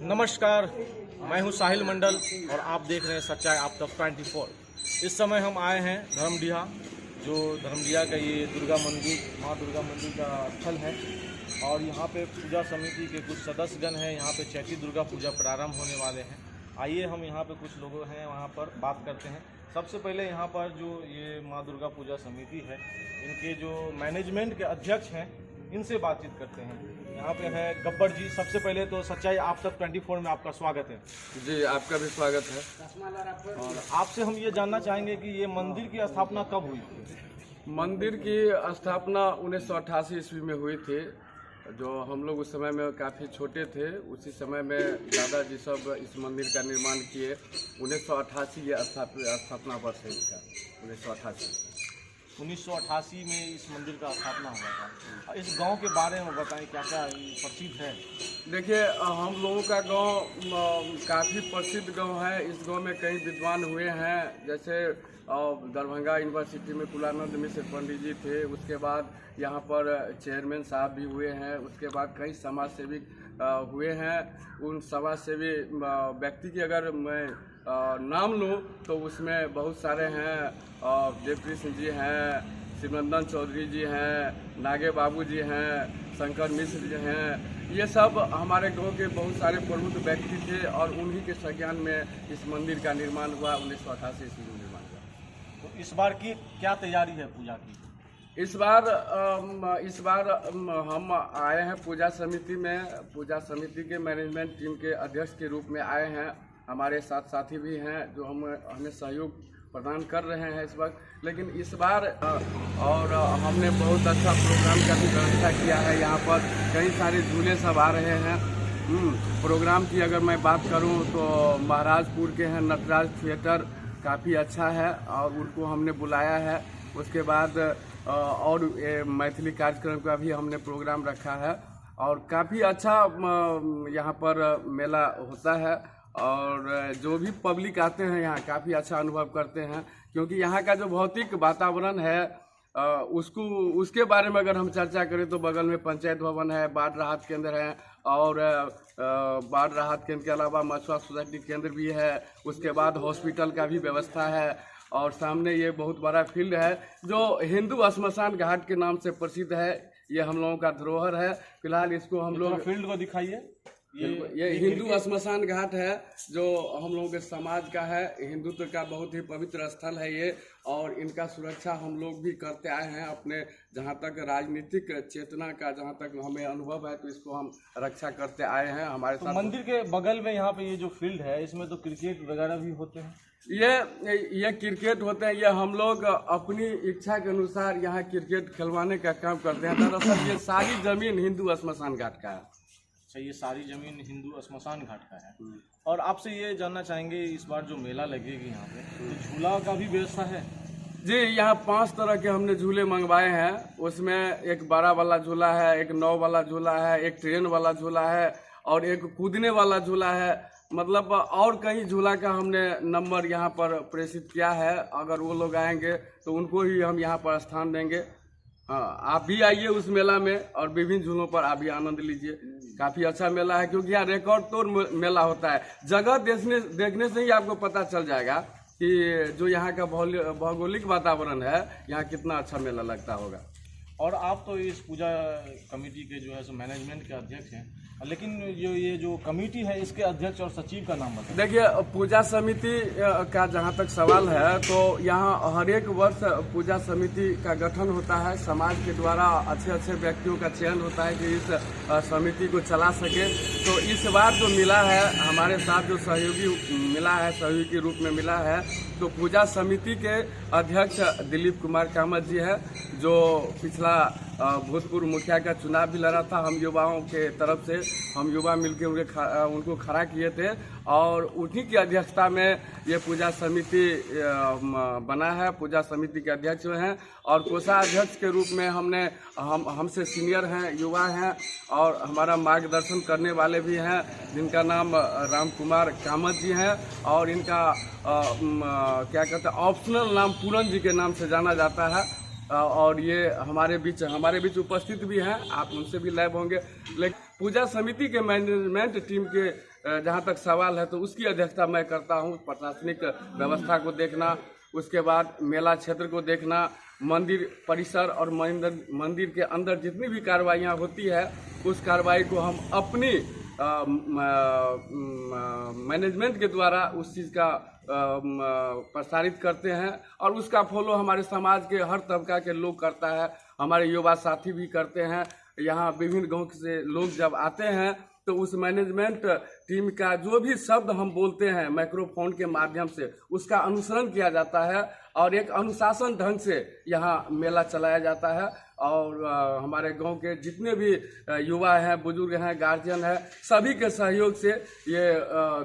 नमस्कार, मैं हूं साहिल मंडल और आप देख रहे हैं सच्चाई आप तक 24। इस समय हम आए हैं धर्मडीहा, जो धर्मडीहा का ये दुर्गा मंदिर, माँ दुर्गा मंदिर का स्थल है। और यहाँ पे पूजा समिति के कुछ सदस्यगण हैं। यहाँ पे चैती दुर्गा पूजा प्रारंभ होने वाले हैं। आइए हम यहाँ पे कुछ लोगों हैं वहाँ पर बात करते हैं। सबसे पहले यहाँ पर जो ये माँ दुर्गा पूजा समिति है, इनके जो मैनेजमेंट के अध्यक्ष हैं, इनसे बातचीत करते हैं। यहाँ पे है गब्बर जी। सबसे पहले तो सच्चाई आप तक 24 में आपका स्वागत है। जी, आपका भी स्वागत है। और आपसे हम ये जानना चाहेंगे कि ये मंदिर की स्थापना कब हुई थी? मंदिर की स्थापना 1988 ईस्वी में हुई थी। जो हम लोग उस समय में काफ़ी छोटे थे, उसी समय में दादाजी सब इस मंदिर का निर्माण किए। 1988 ये स्थापना वर्ष है इसका, 1988 में इस मंदिर का स्थापना हुआ था। इस गांव के बारे में बताएं, क्या क्या प्रसिद्ध है? देखिए, हम लोगों का गांव काफ़ी प्रसिद्ध गांव है। इस गांव में कई विद्वान हुए हैं, जैसे दरभंगा यूनिवर्सिटी में कुलानंद मिश्र पंडित जी थे। उसके बाद यहाँ पर चेयरमैन साहब भी हुए हैं। उसके बाद कई समाज सेवी हुए हैं। उन समाज सेवी व्यक्ति की अगर मैं नाम लूँ तो उसमें बहुत सारे हैं। देवप्रीत सिंह जी हैं, शिवनंदन चौधरी जी हैं, नागे बाबू जी हैं, शंकर मिश्र जी हैं। ये सब हमारे गांव के बहुत सारे प्रमुख व्यक्ति थे और उन्हीं के संज्ञान में इस मंदिर का निर्माण हुआ। 1988 ईस्वी में निर्माण हुआ। तो इस बार की क्या तैयारी है पूजा की? इस बार हम आए हैं पूजा समिति में। पूजा समिति के मैनेजमेंट टीम के अध्यक्ष के रूप में आए हैं। हमारे साथ साथी भी हैं जो हमें सहयोग प्रदान कर रहे हैं इस वक्त। लेकिन इस बार और हमने बहुत अच्छा प्रोग्राम का भी व्यवस्था किया है। यहाँ पर कई सारे झूले सब आ रहे हैं। प्रोग्राम की अगर मैं बात करूँ तो महाराजपुर के हैं नटराज थिएटर, काफ़ी अच्छा है और उनको हमने बुलाया है। उसके बाद और मैथिली कार्यक्रम का भी हमने प्रोग्राम रखा है और काफ़ी अच्छा यहाँ पर मेला होता है। और जो भी पब्लिक आते हैं यहाँ काफ़ी अच्छा अनुभव करते हैं, क्योंकि यहाँ का जो भौतिक वातावरण है उसके बारे में अगर हम चर्चा करें तो बगल में पंचायत भवन है, बाढ़ राहत केंद्र है और बाढ़ राहत केंद्र के अलावा मछुआ सोसाइटी केंद्र भी है। उसके बाद हॉस्पिटल का भी व्यवस्था है और सामने ये बहुत बड़ा फील्ड है जो हिंदू श्मशान घाट के नाम से प्रसिद्ध है। ये हम लोगों का धरोहर है। फिलहाल इसको हम लोग फील्ड को दिखाइए। ये हिंदू श्मशान घाट है जो हम लोगों के समाज का है। हिंदुत्व का बहुत ही पवित्र स्थल है ये, और इनका सुरक्षा हम लोग भी करते आए हैं अपने, जहाँ तक राजनीतिक चेतना का जहाँ तक हमें अनुभव है तो इसको हम रक्षा करते आए हैं। हमारे साथ मंदिर के बगल में यहाँ पे ये जो फील्ड है, इसमें तो क्रिकेट वगैरह भी होते हैं। ये क्रिकेट होते हैं। ये हम लोग अपनी इच्छा के अनुसार यहाँ क्रिकेट खिलवाने का काम करते हैं। दरअसल ये सारी जमीन हिंदू श्मशान घाट का है। अच्छा, ये सारी जमीन हिंदू श्मशान घाट का है। और आपसे ये जानना चाहेंगे, इस बार जो मेला लगेगी यहाँ पे, तो झूला का भी व्यवस्था है? जी, यहाँ 5 तरह के हमने झूले मंगवाए हैं। उसमें एक बड़ा वाला झूला है, एक 9 वाला झूला है, एक ट्रेन वाला झूला है और एक कूदने वाला झूला है। मतलब और कई झूला का हमने नंबर यहाँ पर प्रेषित किया है। अगर वो लोग आएंगे तो उनको ही हम यहाँ पर स्थान देंगे। हाँ, आप भी आइए उस मेला में और विभिन्न झूलों पर आप भी आनंद लीजिए। काफ़ी अच्छा मेला है, क्योंकि यहाँ रिकॉर्ड तोड़ मेला होता है। जगह देखने से ही आपको पता चल जाएगा कि जो यहाँ का भौगोलिक वातावरण है, यहाँ कितना अच्छा मेला लगता होगा। और आप तो इस पूजा कमेटी के जो है सो मैनेजमेंट के अध्यक्ष हैं, लेकिन ये जो कमेटी है इसके अध्यक्ष और सचिव का नाम बताइए। देखिए, पूजा समिति का जहाँ तक सवाल है तो यहाँ हर एक वर्ष पूजा समिति का गठन होता है। समाज के द्वारा अच्छे व्यक्तियों का चयन होता है कि इस समिति को चला सके। तो इस बार जो मिला है, हमारे साथ जो सहयोगी मिला है, सहयोगी के रूप में मिला है, तो पूजा समिति के अध्यक्ष दिलीप कुमार कामत जी है, जो पिछला भूतपूर्व मुखिया का चुनाव भी लड़ा था। हम युवाओं के तरफ से हम युवा मिलकर उनको खड़ा किए थे और उन्हीं की अध्यक्षता में ये पूजा समिति बना है। पूजा समिति के अध्यक्ष हैं और कोषाध्यक्ष के रूप में हमसे सीनियर हैं, युवा हैं और हमारा मार्गदर्शन करने वाले भी हैं, जिनका नाम राम कुमार कामत जी हैं और इनका क्या कहते हैं ऑप्शनल नाम पूरन जी के नाम से जाना जाता है। और ये हमारे बीच उपस्थित भी हैं, आप उनसे भी लाइव होंगे। लेकिन पूजा समिति के मैनेजमेंट टीम के जहाँ तक सवाल है तो उसकी अध्यक्षता मैं करता हूँ। प्रशासनिक व्यवस्था को देखना, उसके बाद मेला क्षेत्र को देखना, मंदिर परिसर और मंदिर के अंदर जितनी भी कार्रवाइयाँ होती है उस कार्रवाई को हम अपनी मैनेजमेंट के द्वारा उस चीज़ का प्रसारित करते हैं और उसका फॉलो हमारे समाज के हर तबका के लोग करता है। हमारे युवा साथी भी करते हैं। यहाँ विभिन्न गांव से लोग जब आते हैं तो उस मैनेजमेंट टीम का जो भी शब्द हम बोलते हैं माइक्रोफोन के माध्यम से उसका अनुसरण किया जाता है और एक अनुशासन ढंग से यहाँ मेला चलाया जाता है। और हमारे गांव के जितने भी युवा हैं, बुजुर्ग हैं, गार्जियन हैं, सभी के सहयोग से ये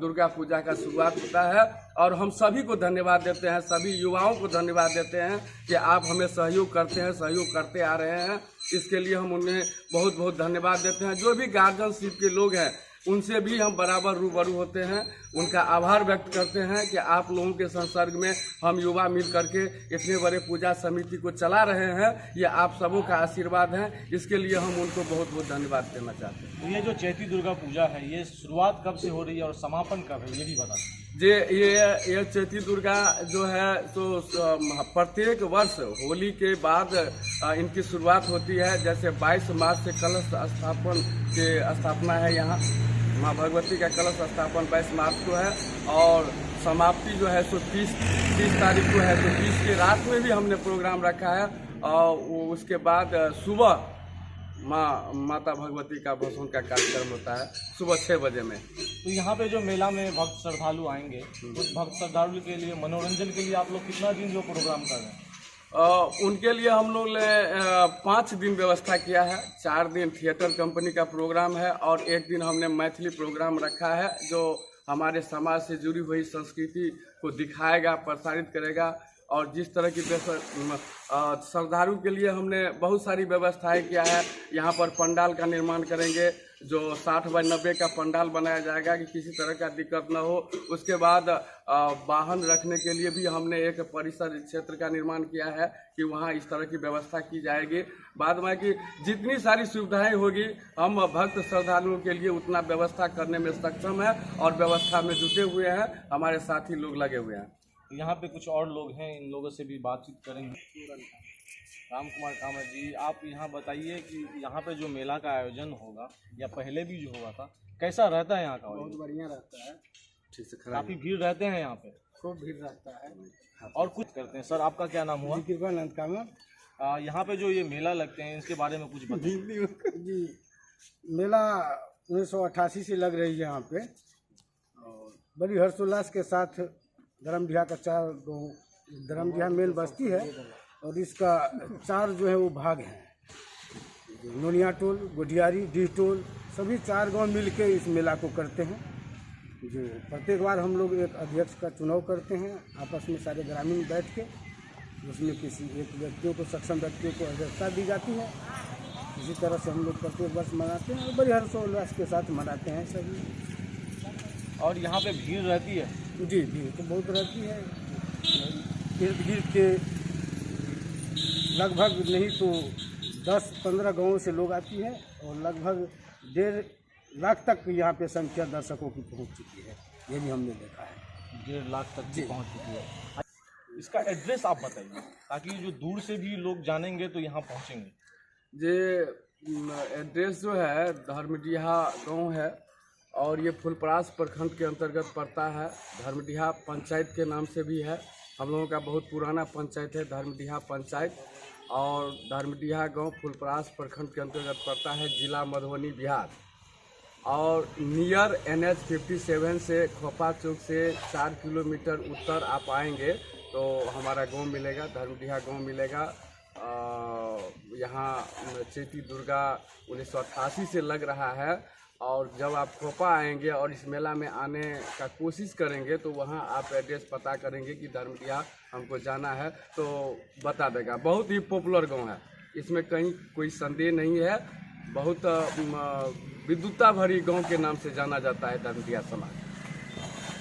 दुर्गा पूजा का शुरुआत होता है और हम सभी को धन्यवाद देते हैं, सभी युवाओं को धन्यवाद देते हैं कि आप हमें सहयोग करते हैं, सहयोग करते आ रहे हैं। इसके लिए हम उन्हें बहुत बहुत धन्यवाद देते हैं। जो भी गार्जियनशिप के लोग हैं उनसे भी हम बराबर रूबरू होते हैं, उनका आभार व्यक्त करते हैं कि आप लोगों के संसर्ग में हम युवा मिल करके इतने बड़े पूजा समिति को चला रहे हैं। ये आप सबों का आशीर्वाद है, इसके लिए हम उनको बहुत बहुत धन्यवाद देना चाहते हैं। तो ये जो चैती दुर्गा पूजा है ये शुरुआत कब से हो रही है और समापन कब है, ये भी बता दें। ये चैती दुर्गा जो है तो प्रत्येक वर्ष होली के बाद इनकी शुरुआत होती है। जैसे 22 मार्च से कलश स्थापना है यहाँ, माँ भगवती का कलश स्थापन 22 मार्च को है और समाप्ति जो है सो 30 तारीख को है। तो 30 की रात में भी हमने प्रोग्राम रखा है और उसके बाद सुबह माता भगवती का भस्म का कार्यक्रम होता है सुबह 6 बजे में। तो यहाँ पे जो मेला में भक्त श्रद्धालु आएंगे उस भक्त श्रद्धालु के लिए मनोरंजन के लिए आप लोग कितना दिन जो प्रोग्राम कर रहे हैं? उनके लिए हम लोग ने 5 दिन व्यवस्था किया है। 4 दिन थिएटर कंपनी का प्रोग्राम है और 1 दिन हमने मैथिली प्रोग्राम रखा है जो हमारे समाज से जुड़ी हुई संस्कृति को दिखाएगा, प्रसारित करेगा। और जिस तरह की श्रद्धालु के लिए हमने बहुत सारी व्यवस्थाएं किया है। यहाँ पर पंडाल का निर्माण करेंगे जो 60 बाय 90 का पंडाल बनाया जाएगा कि किसी तरह का दिक्कत न हो। उसके बाद वाहन रखने के लिए भी हमने एक परिसर क्षेत्र का निर्माण किया है कि वहाँ इस तरह की व्यवस्था की जाएगी। बाद में कि जितनी सारी सुविधाएं होगी हम भक्त श्रद्धालुओं के लिए उतना व्यवस्था करने में सक्षम है और व्यवस्था में जुटे हुए हैं, हमारे साथी लोग लगे हुए हैं। यहाँ पे कुछ और लोग हैं, इन लोगों से भी बातचीत करेंगे। राम कुमार कामत जी, आप यहाँ बताइए कि यहाँ पे जो मेला का आयोजन होगा या पहले भी जो हुआ था कैसा रहता है यहाँ का? बहुत बढ़िया रहता है, ठीक से काफी भीड़ रहते हैं यहाँ पे? खूब भीड़ रहता है। और कुछ करते हैं। सर आपका क्या नाम हुआ? कृपानंद कामत। यहाँ पे जो ये मेला लगते हैं इसके बारे में कुछ बताइए। जी, मेला 1988 से लग रही है यहाँ पे और बड़ी हर्षोल्लास के साथ धर्मडीहा का 4 धर्मडीहा मेन बस्ती है और इसका 4 जो है वो भाग हैं। नोनिया टोल, गोडियारी, डीह टोल, सभी 4 गांव मिल के इस मेला को करते हैं। जो प्रत्येक बार हम लोग एक अध्यक्ष का चुनाव करते हैं आपस में सारे ग्रामीण बैठ के, उसमें किसी एक व्यक्तियों को, सक्षम व्यक्तियों को अध्यक्षता दी जाती है। इसी तरह से हम लोग प्रत्येक वर्ष मनाते हैं और बड़ी हर्षोल्लास के साथ मनाते हैं सभी। और यहाँ पे भीड़ रहती है? जी, भीड़ तो बहुत रहती है। इर्द गिर्द के लगभग नहीं तो 10-15 गाँवों से लोग आती है और लगभग 1.5 लाख तक यहाँ पे संख्या दर्शकों की पहुँच चुकी है। ये भी हमने देखा है, 1.5 लाख तक की पहुँच चुकी है। इसका एड्रेस आप बताइए ताकि जो दूर से भी लोग जानेंगे तो यहाँ पहुँचेंगे। ये एड्रेस जो है धर्मडीहा गाँव है और ये फुलपरास प्रखंड के अंतर्गत पड़ता है। धर्मडीहा पंचायत के नाम से भी है। हम लोगों का बहुत पुराना पंचायत है धर्मडीहा पंचायत और धर्मडीहा गांव फुलपरास प्रखंड के अंतर्गत पड़ता है, जिला मधुबनी, बिहार। और नियर NH 57 से खोपा चौक से 4 किलोमीटर उत्तर आप आएंगे तो हमारा गांव मिलेगा, धर्मडीहा गांव मिलेगा। यहाँ चैती दुर्गा 1988 से लग रहा है और जब आप खोपा आएंगे और इस मेला में आने का कोशिश करेंगे तो वहाँ आप एड्रेस पता करेंगे कि धर्मडीहा हमको जाना है तो बता देगा। बहुत ही पॉपुलर गांव है, इसमें कहीं कोई संदेह नहीं है। बहुत विद्युता भरी गांव के नाम से जाना जाता है धर्मडीहा समाज।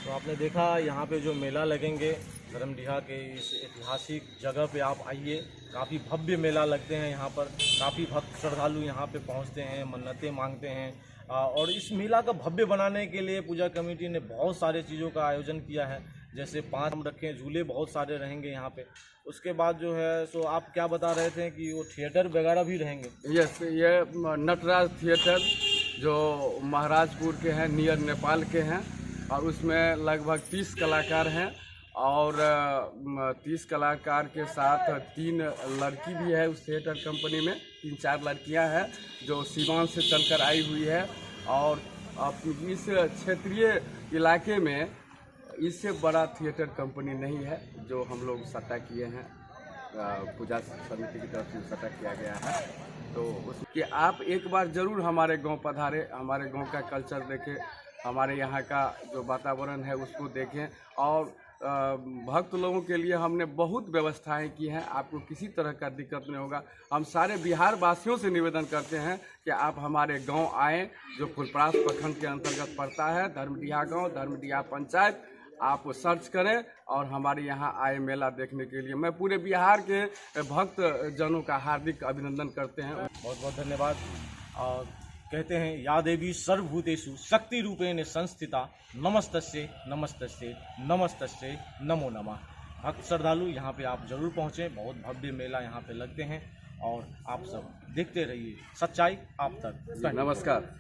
तो आपने देखा यहाँ पे जो मेला लगेंगे धर्मडीहा के इस ऐतिहासिक जगह पे आप आइए। काफ़ी भव्य मेला लगते हैं यहाँ पर, काफ़ी भक्त श्रद्धालु यहाँ पे पहुँचते हैं, मन्नतें मांगते हैं। और इस मेला का भव्य बनाने के लिए पूजा कमेटी ने बहुत सारे चीज़ों का आयोजन किया है। जैसे 5 हम रखे हैं, झूले बहुत सारे रहेंगे यहाँ पे। उसके बाद जो है सो आप क्या बता रहे थे कि वो थिएटर वगैरह भी रहेंगे? यस, ये नटराज थिएटर जो महाराजपुर के हैं, नियर नेपाल के हैं, और उसमें लगभग 30 कलाकार हैं और 30 कलाकार के साथ 3 लड़की भी है उस थिएटर कंपनी में। 3-4 लड़कियां हैं जो सीवान से चलकर आई हुई है। और इस क्षेत्रीय इलाके में इससे बड़ा थिएटर कंपनी नहीं है जो हम लोग सट्टा किए हैं, पूजा समिति की तरफ से सट्टा किया गया है। तो उसके आप एक बार ज़रूर हमारे गांव पधारें, हमारे गांव का कल्चर देखें, हमारे यहाँ का जो वातावरण है उसको देखें। और भक्त लोगों के लिए हमने बहुत व्यवस्थाएं की हैं, आपको किसी तरह का दिक्कत नहीं होगा। हम सारे बिहार वासियों से निवेदन करते हैं कि आप हमारे गांव आएँ, जो फुलपरास प्रखंड के अंतर्गत पड़ता है, धर्मडीहा गांव, धर्मडीहा पंचायत। आप सर्च करें और हमारे यहाँ आए मेला देखने के लिए। मैं पूरे बिहार के भक्त जनों का हार्दिक अभिनंदन करते हैं। बहुत बहुत धन्यवाद। और कहते हैं या देवी सर्वभूतेषु शक्ति रूपेण संस्थिता नमस्तस्ये नमस्तस्ये नमस्तस्ये नमो नमः। भक्त श्रद्धालु यहाँ पे आप जरूर पहुँचें, बहुत भव्य मेला यहाँ पे लगते हैं और आप सब देखते रहिए सच्चाई आप तक। नमस्कार।